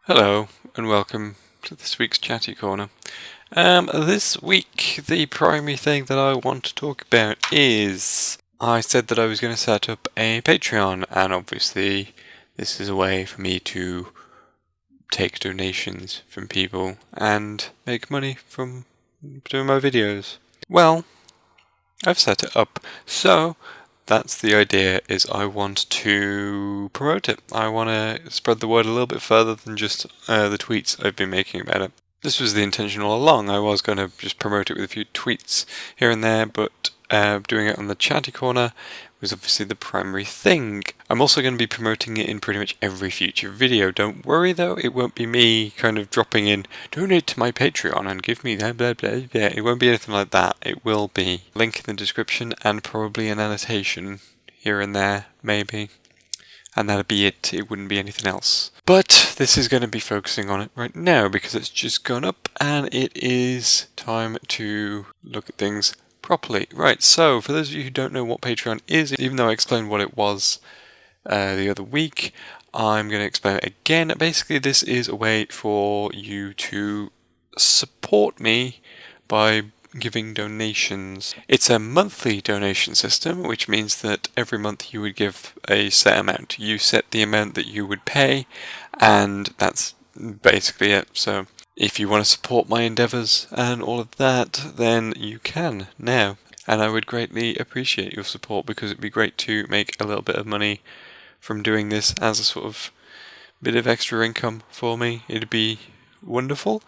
Hello and welcome to this week's Chatty Corner. This week the primary thing that I want to talk about is I said that I was going to set up a Patreon, and obviously this is a way for me to take donations from people and make money from doing my videos. Well, I've set it up, so that's the idea, is I want to promote it. I want to spread the word a little bit further than just the tweets I've been making about it. This was the intention all along. I was going to just promote it with a few tweets here and there, but doing it on the Chatty Corner was obviously the primary thing. I'm also going to be promoting it in pretty much every future video. Don't worry though, it won't be me kind of dropping in, donate to my Patreon and give me that blah blah blah. It won't be anything like that. It will be link in the description and probably an annotation here and there, maybe. And that'd be it. It wouldn't be anything else. But this is going to be focusing on it right now because it's just gone up and it is time to look at things properly. Right, so for those of you who don't know what Patreon is, even though I explained what it was the other week, I'm going to explain it again. Basically, this is a way for you to support me by giving donations. It's a monthly donation system, which means that every month you would give a set amount. You set the amount that you would pay, and that's basically it. So if you want to support my endeavours and all of that, then you can now. And I would greatly appreciate your support because it'd be great to make a little bit of money from doing this as a sort of bit of extra income for me. It'd be wonderful.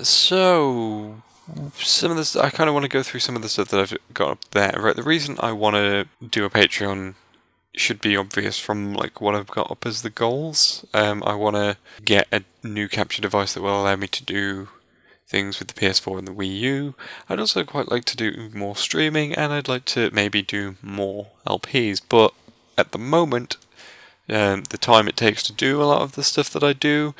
So some of this, I kind of want to go through some of the stuff that I've got up there. Right, the reason I want to do a Patreon should be obvious from like what I've got up as the goals. I want to get a new capture device that will allow me to do things with the PS4 and the Wii U. I'd also quite like to do more streaming, and I'd like to maybe do more LPs. But at the moment, the time it takes to do a lot of the stuff that I do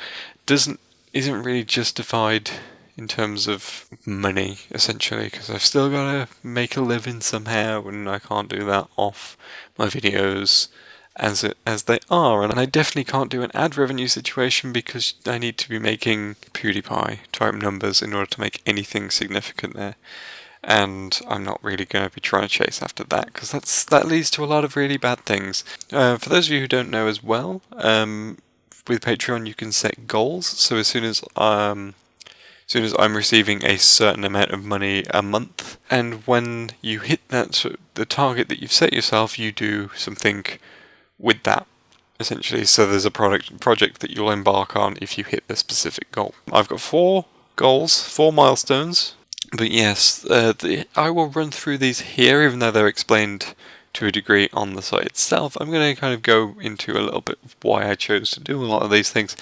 isn't really justified in terms of money, essentially, because I've still got to make a living somehow, and I can't do that off my videos as they are. And I definitely can't do an ad revenue situation because I need to be making PewDiePie type numbers in order to make anything significant there. And I'm not really going to be trying to chase after that because that leads to a lot of really bad things. For those of you who don't know as well, with Patreon you can set goals. So as soon as I'm receiving a certain amount of money a month, and when you hit the target that you've set yourself, you do something with that, essentially. So there's a project that you'll embark on if you hit the specific goal. I've got 4 goals, 4 milestones, but yes, I will run through these here, even though they're explained to a degree on the site itself. I'm going to kind of go into a little bit of why I chose to do a lot of these things.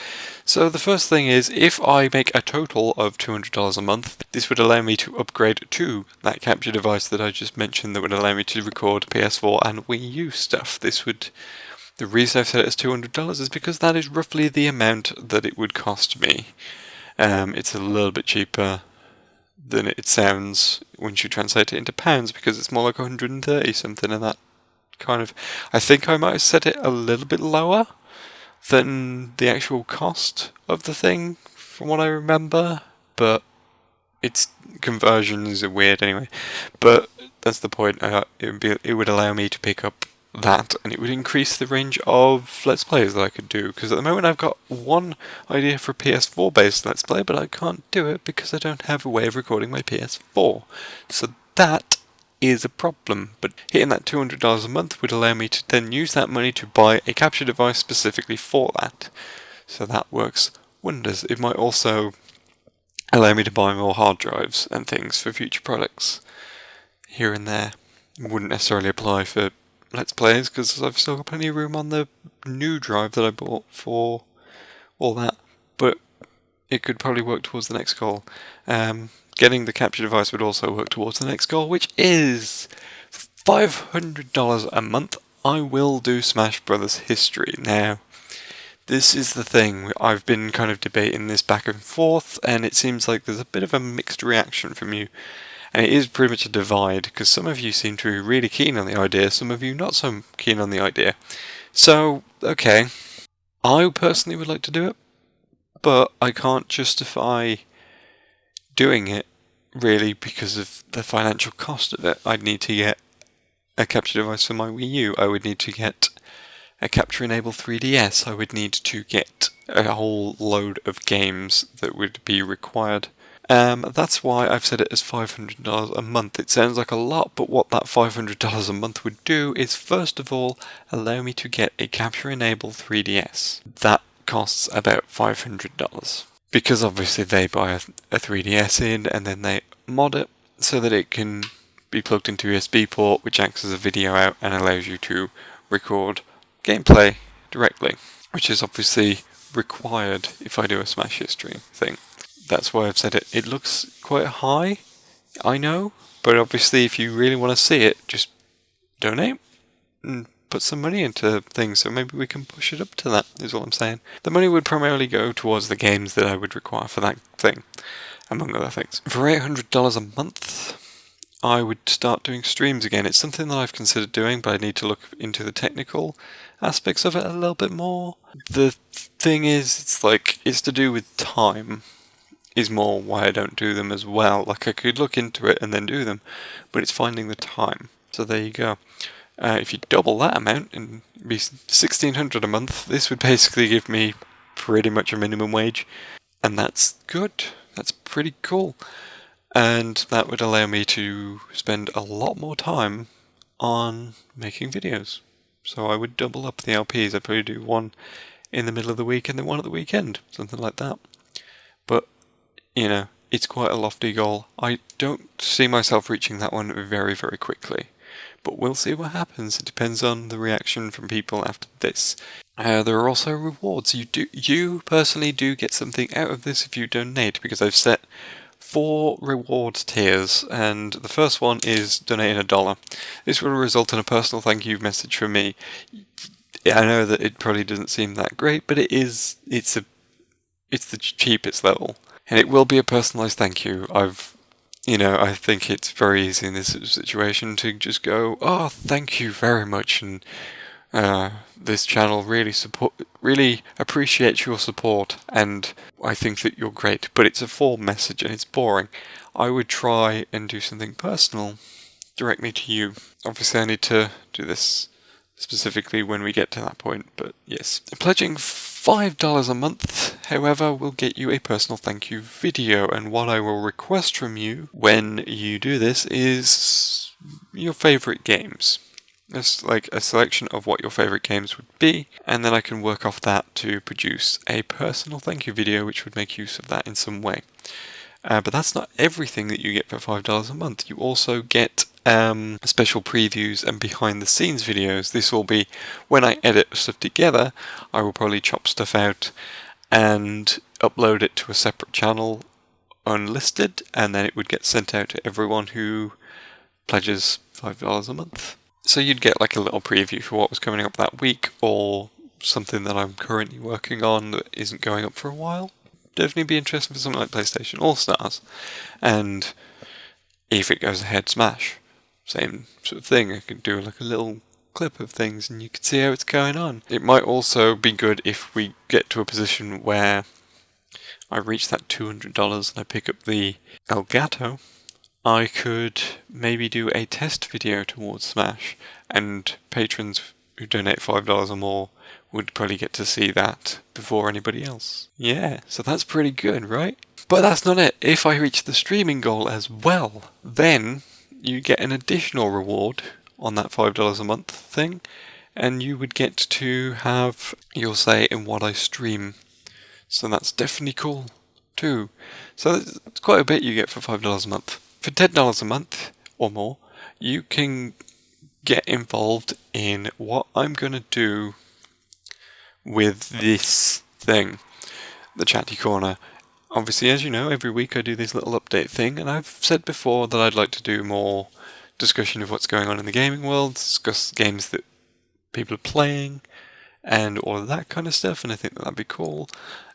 So the first thing is, if I make a total of $200 a month, this would allow me to upgrade to that capture device that I just mentioned that would allow me to record PS4 and Wii U stuff. The reason I've set it as $200 is because that is roughly the amount that it would cost me. It's a little bit cheaper than it sounds once you translate it into pounds, because it's more like 130 something, and that kind of, I think I might have set it a little bit lower than the actual cost of the thing from what I remember, but its conversions are weird anyway. But that's the point. It would allow me to pick up that, and it would increase the range of Let's Plays that I could do, because at the moment I've got one idea for a PS4 based Let's Play, but I can't do it because I don't have a way of recording my PS4. So that is a problem. But hitting that $200 a month would allow me to then use that money to buy a capture device specifically for that. So that works wonders. It might also allow me to buy more hard drives and things for future products here and there. It wouldn't necessarily apply for Let's Plays because I've still got plenty of room on the new drive that I bought for all that, but it could probably work towards the next goal. Getting the capture device would also work towards the next goal, which is $500 a month. I will do Smash Brothers history. Now, this is the thing, I've been kind of debating this back and forth, and it seems like there's a bit of a mixed reaction from you. And it is pretty much a divide, because some of you seem to be really keen on the idea, some of you not so keen on the idea. So, okay, I personally would like to do it. but I can't justify doing it really because of the financial cost of it. I'd need to get a capture device for my Wii U. I would need to get a capture-enabled 3DS. I would need to get a whole load of games that would be required. That's why I've set it as $500 a month. It sounds like a lot, but what that $500 a month would do is, first of all, allow me to get a capture-enabled 3DS. That costs about $500. Because obviously they buy a 3DS in and then they mod it so that it can be plugged into USB port, which acts as a video out and allows you to record gameplay directly, which is obviously required if I do a Smash History thing. That's why I've said it. It looks quite high, I know, but obviously if you really want to see it, just donate and put some money into things, so maybe we can push it up to that, is all I'm saying. The money would primarily go towards the games that I would require for that thing, among other things. For $800 a month, I would start doing streams again. It's something that I've considered doing, but I need to look into the technical aspects of it a little bit more. The thing is, it's to do with time, is more why I don't do them as well. Like, I could look into it and then do them, but it's finding the time. So there you go. If you double that amount and be $1,600 a month, this would basically give me pretty much a minimum wage, and that's good. That's pretty cool. And that would allow me to spend a lot more time on making videos. So I would double up the LPs. I'd probably do one in the middle of the week and then one at the weekend, something like that. But, you know, it's quite a lofty goal. I don't see myself reaching that one very, very quickly. But we'll see what happens. It depends on the reaction from people after this. There are also rewards. You personally do get something out of this if you donate, because I've set 4 reward tiers, and the first one is donating $1. This will result in a personal thank you message from me. I know that it probably doesn't seem that great, but it's the cheapest level, and it will be a personalised thank you. I think it's very easy in this situation to just go, oh, thank you very much, and this channel really appreciates your support, and I think that you're great. But it's a form message and it's boring. I would try and do something personal directly to you. Obviously, I need to do this specifically when we get to that point, but yes. Pledging $5 a month, however, will get you a personal thank you video, and what I will request from you when you do this is your favourite games. It's like a selection of what your favourite games would be, and then I can work off that to produce a personal thank you video which would make use of that in some way. But that's not everything that you get for $5 a month. You also get special previews and behind the scenes videos. This will be when I edit stuff together. I will probably chop stuff out and upload it to a separate channel unlisted, and then it would get sent out to everyone who pledges $5 a month. So you'd get like a little preview for what was coming up that week, or something that I'm currently working on that isn't going up for a while. Definitely be interesting for something like PlayStation All-Stars. And if it goes ahead, Smash. Same sort of thing. I could do like a little clip of things and you can see how it's going on. It might also be good if we get to a position where I reach that $200 and I pick up the Elgato. I could maybe do a test video towards Smash, and patrons who donate $5 or more would probably get to see that before anybody else. Yeah, so that's pretty good, right? But that's not it. If I reach the streaming goal as well, then you get an additional reward on that $5 a month thing, and you would get to have your say in what I stream. So that's definitely cool too. So it's quite a bit you get for $5 a month. For $10 a month or more, you can get involved in what I'm going to do with this thing, the Chatty Corner. Obviously, as you know, every week I do this little update thing, and I've said before that I'd like to do more discussion of what's going on in the gaming world, discuss games that people are playing, and all of that kind of stuff, and I think that'd be cool.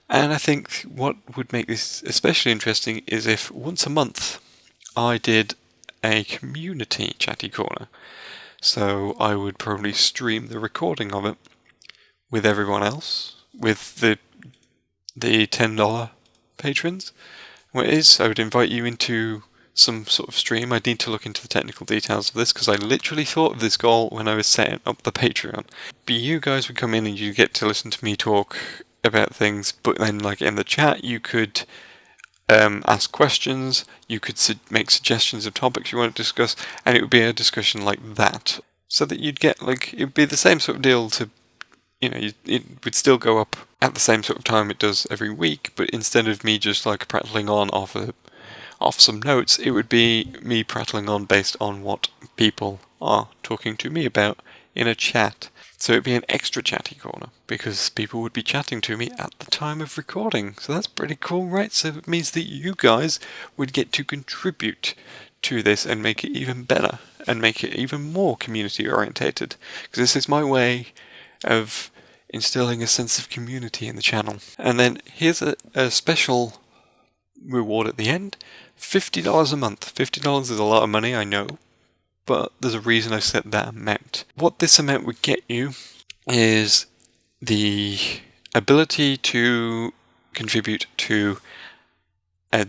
And I think what would make this especially interesting is if once a month I did a community Chatty Corner. So I would probably stream the recording of it with everyone else, with the the $10 patrons. What it is, I would invite you into some sort of stream. I need to look into the technical details of this because I literally thought of this goal when I was setting up the Patreon. But you guys would come in and you get to listen to me talk about things, but then like in the chat you could ask questions, you could make suggestions of topics you want to discuss, and it would be a discussion like that. So that you'd get like, it would be the same sort of deal to, it would still go up at the same sort of time it does every week, but instead of me just like prattling on off some notes, it would be me prattling on based on what people are talking to me about in a chat. So it'd be an extra chatty corner, because people would be chatting to me at the time of recording. So that's pretty cool, right? So it means that you guys would get to contribute to this and make it even better, and make it even more community orientated. Because this is my way of instilling a sense of community in the channel. And then here's a special reward at the end. $50 a month. $50 is a lot of money, I know, but there's a reason I set that amount. What this amount would get you is the ability to contribute to a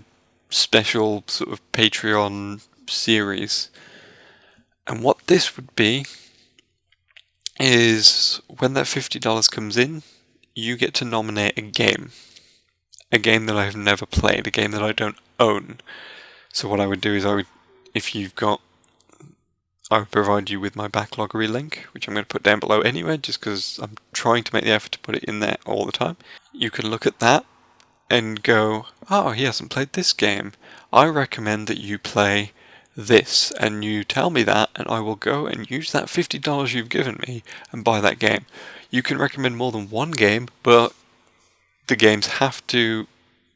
special sort of Patreon series. And what this would be is when that $50 comes in, you get to nominate a game. A game that I've never played, a game that I don't own. So what I would do is I would provide you with my backloggery link, which I'm going to put down below anyway, just because I'm trying to make the effort to put it in there all the time. You can look at that and go, oh, he hasn't played this game. I recommend that you play this, and you tell me that, and I will go and use that $50 you've given me and buy that game. You can recommend more than one game, but the games have to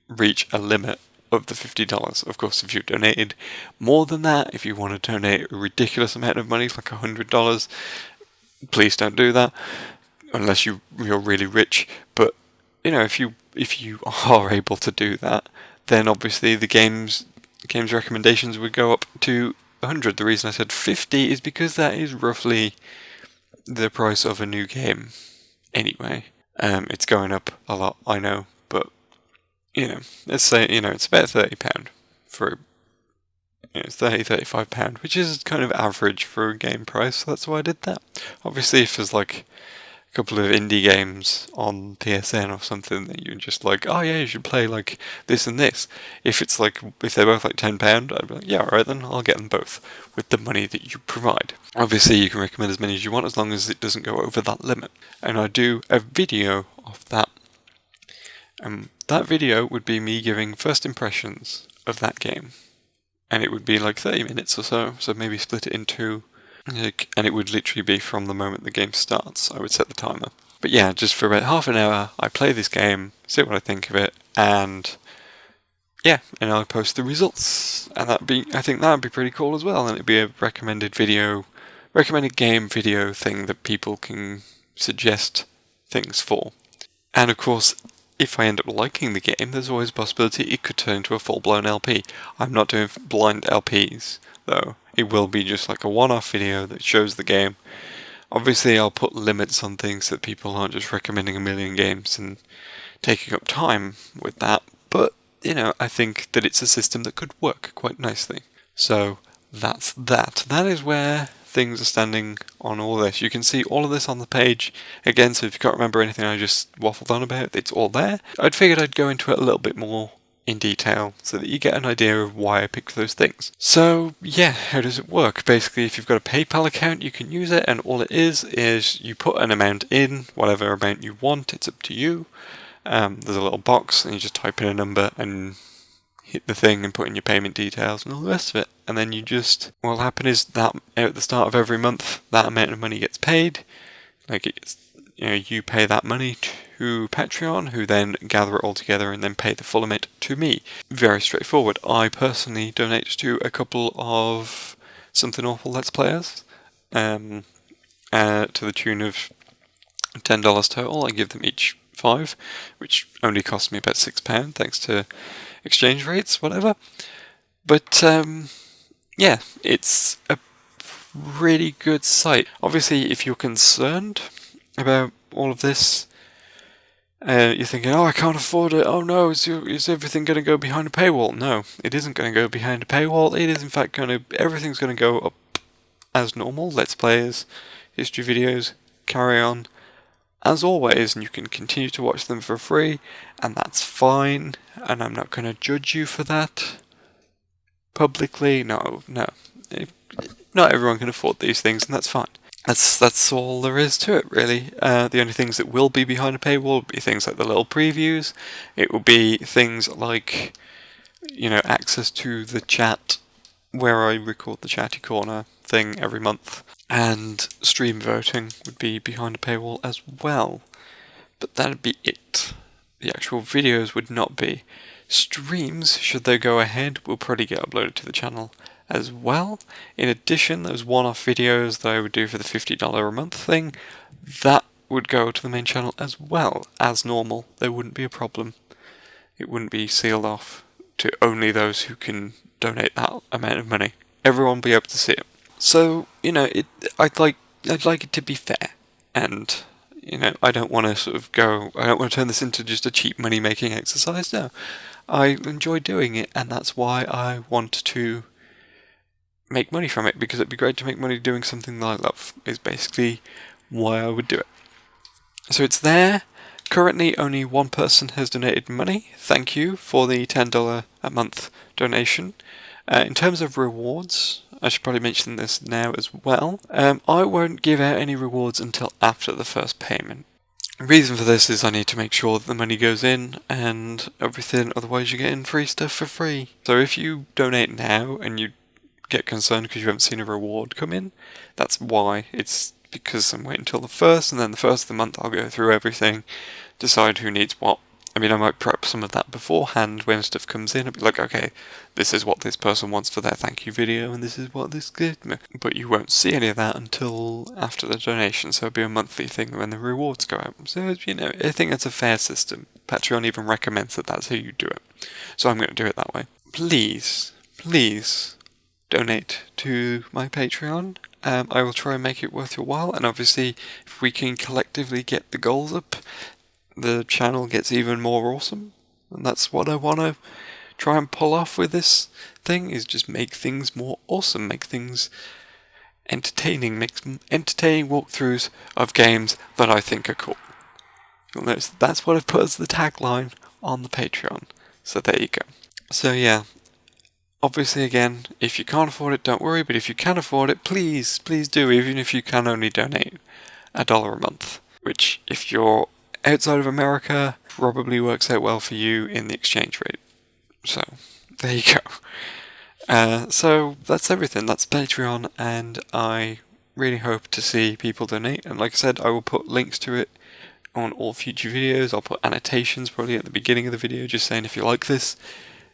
reach a limit of the $50. Of course, if you've donated more than that, if you want to donate a ridiculous amount of money, like $100, please don't do that, unless you're really rich. But if you are able to do that, then obviously the game's recommendations would go up to 100. The reason I said 50 is because that is roughly the price of a new game anyway. It's going up a lot, I know, but let's say it's about £30 for it's £30-35, which is kind of average for a game price. So that's why I did that. Obviously, if there's like a couple of indie games on PSN or something that you're just like, oh yeah, you should play like this and this. If they're both like £10, I'd be like, yeah, alright then, I'll get them both with the money that you provide. Obviously, you can recommend as many as you want as long as it doesn't go over that limit. And I do a video of that. That video would be me giving first impressions of that game. And it would be like 30 minutes or so maybe split it in two. And it would literally be from the moment the game starts. I would set the timer. But yeah, just for about half an hour, I play this game, see what I think of it, and yeah, and I'll post the results. And I think that would be pretty cool as well. And it'd be a recommended game video thing that people can suggest things for. And of course, if I end up liking the game, there's always a possibility it could turn into a full-blown LP. I'm not doing blind LPs, though. It will be just like a one-off video that shows the game. Obviously, I'll put limits on things so that people aren't just recommending a million games and taking up time with that. But, I think that it's a system that could work quite nicely. So, that's that. That is where things are standing on all this. You can see all of this on the page. Again, so if you can't remember anything I just waffled on about, it's all there. I'd figured I'd go into it a little bit more in detail so that you get an idea of why I picked those things. So yeah, how does it work? Basically, if you've got a PayPal account, you can use it, and all it is you put an amount in, whatever amount you want, it's up to you. There's a little box and you just type in a number and hit the thing and put in your payment details and all the rest of it. And then what'll happen is that at the start of every month, that amount of money gets paid. You pay that money to Patreon, who then gather it all together and then pay the full amount to me. Very straightforward. I personally donate to a couple of Something Awful Let's Players, to the tune of $10 total. I give them each $5, which only cost me about £6, thanks to exchange rates, whatever. But yeah, it's a really good site. Obviously, if you're concerned about all of this, You're thinking, oh, I can't afford it. Oh no, is everything going to go behind a paywall? No, it isn't going to go behind a paywall. It is in fact everything's going to go up as normal. Let's Players, history videos, carry on as always, and you can continue to watch them for free, and that's fine, and I'm not going to judge you for that publicly. No. Not everyone can afford these things, and that's fine. That's all there is to it, really. The only things that will be behind a paywall will be things like the little previews. It will be things like, access to the chat, where I record the Chatty Corner thing every month. And stream voting would be behind a paywall as well. But that'd be it. The actual videos would not be. Streams, should they go ahead, will probably get uploaded to the channel as well. In addition, those one-off videos that I would do for the $50 a month thing, that would go to the main channel as well, as normal. There wouldn't be a problem. It wouldn't be sealed off to only those who can donate that amount of money. Everyone will be able to see it. So, I'd like it to be fair, and I don't want to turn this into just a cheap money making exercise. No, I enjoy doing it, and that's why I want to make money from it, because it'd be great to make money doing something that I love, is basically why I would do it. So it's there. Currently, only one person has donated money. Thank you for the $10 a month donation. In terms of rewards, I should probably mention this now as well. I won't give out any rewards until after the first payment. The reason for this is I need to make sure that the money goes in and everything, otherwise you're getting free stuff for free. So if you donate now and you get concerned because you haven't seen a reward come in, that's why. It's because I'm waiting until the first, and then the first of the month I'll go through everything, decide who needs what. I mean, I might prep some of that beforehand when stuff comes in. I'll be like, okay, this is what this person wants for their thank you video, and this is what this gives me. But you won't see any of that until after the donation, so it'll be a monthly thing when the rewards go out. So, I think that's a fair system. Patreon even recommends that that's how you do it. So I'm going to do it that way. Please donate to my Patreon. I will try and make it worth your while, and obviously, if we can collectively get the goals up, the channel gets even more awesome, and that's what I want to try and pull off with this thing, is just make things more awesome, make things entertaining, make some entertaining walkthroughs of games that I think are cool. You'll notice that's what I've put as the tagline on the Patreon, so there you go. So yeah, obviously again, if you can't afford it, don't worry, but if you can afford it, please do, even if you can only donate $1 a month, which if you're outside of America, probably works out well for you in the exchange rate. So, there you go. So, that's everything. That's Patreon, and I really hope to see people donate. And like I said, I will put links to it on all future videos. I'll put annotations probably at the beginning of the video, just saying if you like this,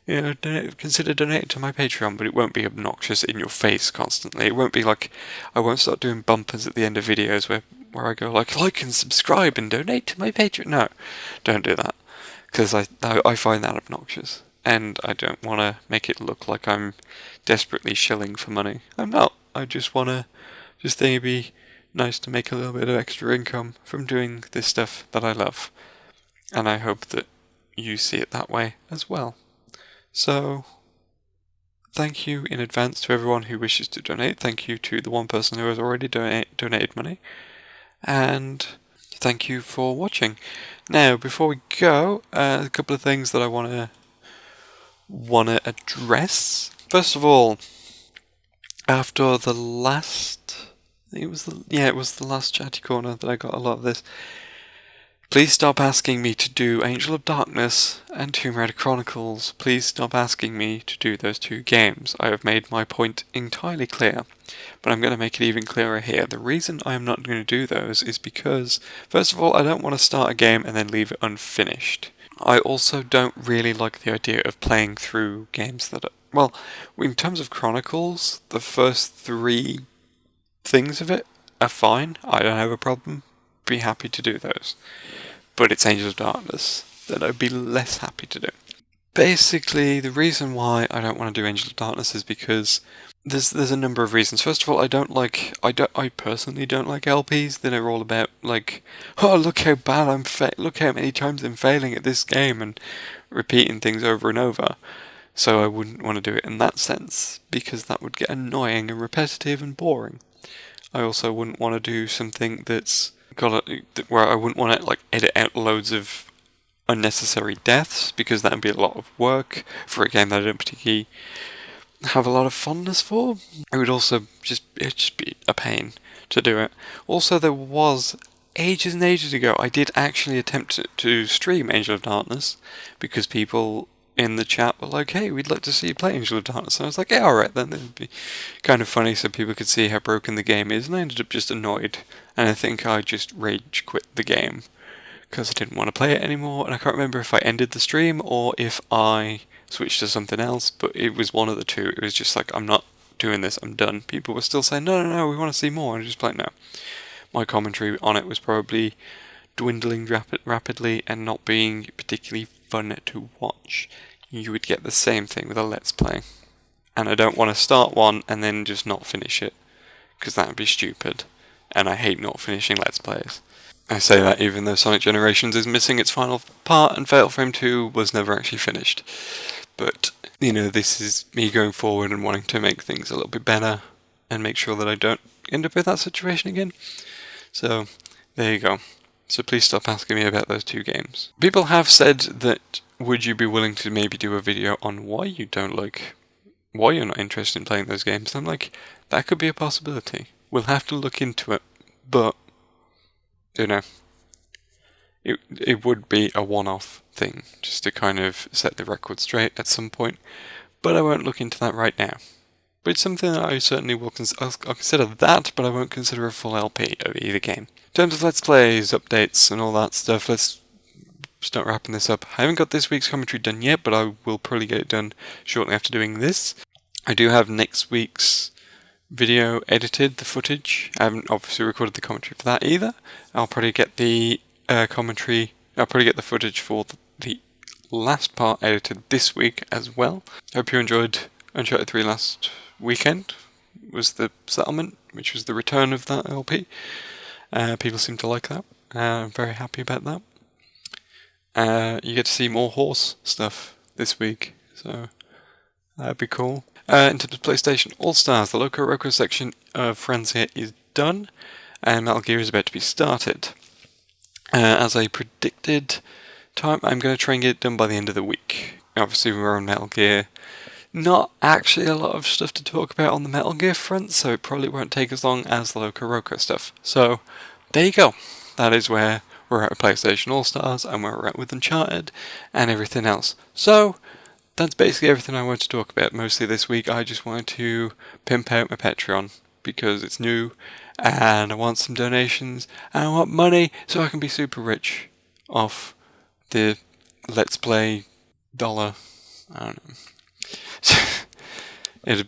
consider donating to my Patreon, but it won't be obnoxious in your face constantly. It won't be like, I won't start doing bumpers at the end of videos where I go like and subscribe and donate to my Patreon. No, don't do that, because I find that obnoxious, and I don't want to make it look like I'm desperately shilling for money. I'm not. I just want to think it'd be nice to make a little bit of extra income from doing this stuff that I love, and I hope that you see it that way as well. So, thank you in advance to everyone who wishes to donate. Thank you to the one person who has already donated money. And thank you for watching. Now, before we go, a couple of things that I want to address. First of all, after the last, it was the last Chatty Corner that I got a lot of this. Please stop asking me to do Angel of Darkness and Tomb Raider Chronicles. Please stop asking me to do those two games. I have made my point entirely clear, but I'm going to make it even clearer here. The reason I am not going to do those is because, first of all, I don't want to start a game and then leave it unfinished. I also don't really like the idea of playing through games that are, well, in terms of Chronicles, the first 3 things of it are fine. I don't have a problem. Be happy to do those. But it's Angel of Darkness that I'd be less happy to do. Basically, the reason why I don't want to do Angel of Darkness is because there's a number of reasons. First of all, I personally don't like LPs that are all about like, oh look how bad look how many times I'm failing at this game and repeating things over and over. So I wouldn't want to do it in that sense because that would get annoying and repetitive and boring. I also wouldn't want to do something where I wouldn't want to like edit out loads of unnecessary deaths because that would be a lot of work for a game that I don't particularly have a lot of fondness for. It would also it'd just be a pain to do it. Also, there was ages and ages ago I did actually attempt to stream Angel of Darkness because people in the chat were like, hey, we'd like to see you play Angel of Darkness. And I was like, yeah, alright then, it'd be kind of funny so people could see how broken the game is, and I ended up just annoyed, and I think I just rage quit the game because I didn't want to play it anymore, and I can't remember if I ended the stream or if I switched to something else, but it was one of the two. It was just like, I'm not doing this, I'm done. People were still saying, no, we want to see more, and I was just like, no. My commentary on it was probably dwindling rapidly and not being particularly fun to watch. You would get the same thing with a Let's Play. And I don't want to start one and then just not finish it, because that would be stupid, and I hate not finishing Let's Plays. I say that even though Sonic Generations is missing its final part and Fatal Frame 2 was never actually finished. But, you know, this is me going forward and wanting to make things a little bit better and make sure that I don't end up in that situation again. So, there you go. So please stop asking me about those two games. People have said that, would you be willing to maybe do a video on why you're not interested in playing those games? And I'm like, that could be a possibility. We'll have to look into it, but you know, it would be a one-off thing, just to kind of set the record straight at some point, but I won't look into that right now. But it's something that I certainly will I'll consider that, but I won't consider a full LP of either game. In terms of Let's Plays, updates, and all that stuff, let's start wrapping this up. I haven't got this week's commentary done yet, but I will probably get it done shortly after doing this. I do have next week's video edited, the footage. I haven't obviously recorded the commentary for that either. I'll probably get the footage for the last part edited this week as well. Hope you enjoyed Uncharted 3 last weekend. Was the settlement, which was the return of that LP. People seem to like that. I'm very happy about that. You get to see more horse stuff this week, so that'd be cool. In terms of PlayStation All-Stars, the Loco Roco section of Friends here is done, and Metal Gear is about to be started. As I predicted, I'm going to try and get it done by the end of the week. Obviously, we're on Metal Gear. Not actually a lot of stuff to talk about on the Metal Gear front, so it probably won't take as long as the Loco Roco stuff. So, there you go. That is where we're at with PlayStation All-Stars, and where we're at with Uncharted, and everything else. So, that's basically everything I wanted to talk about. Mostly this week, I just wanted to pimp out my Patreon, because it's new, and I want some donations, and I want money, so I can be super rich off the Let's Play dollar. I don't know. I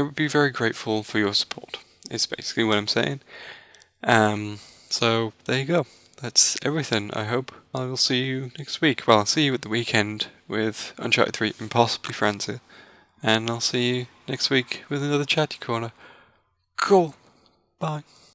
would be very grateful for your support. It's basically what I'm saying. So there you go. That's everything, I hope. I will see you next week. Well, I'll see you at the weekend with Uncharted 3 and possibly Frenzy. And I'll see you next week with another Chatty Corner. Cool. Bye.